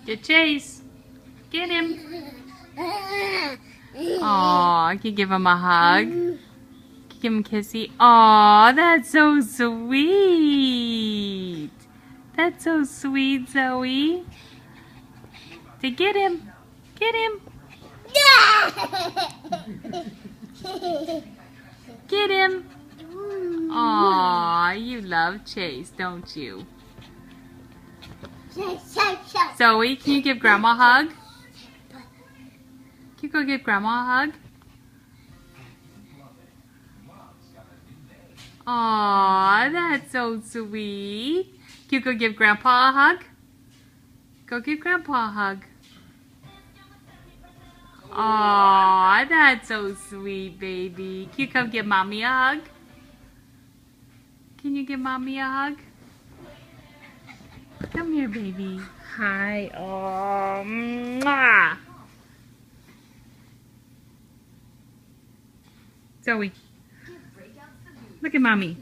Get Chase. Get him. Aw, can you give him a hug? Can you give him a kissy? Aw, that's so sweet. That's so sweet, Zoe. To get him. Get him. Get him. Aw, you love Chase, don't you? Zoe, can you give Grandma a hug? Can you go give Grandma a hug? Aw, that's so sweet. Can you go give Grandpa a hug? Go give Grandpa a hug. Aw, that's so sweet, baby. Can you come give Mommy a hug? Can you give Mommy a hug? Come here, baby. Hi. Oh, mwah. Zoe, look at Mommy.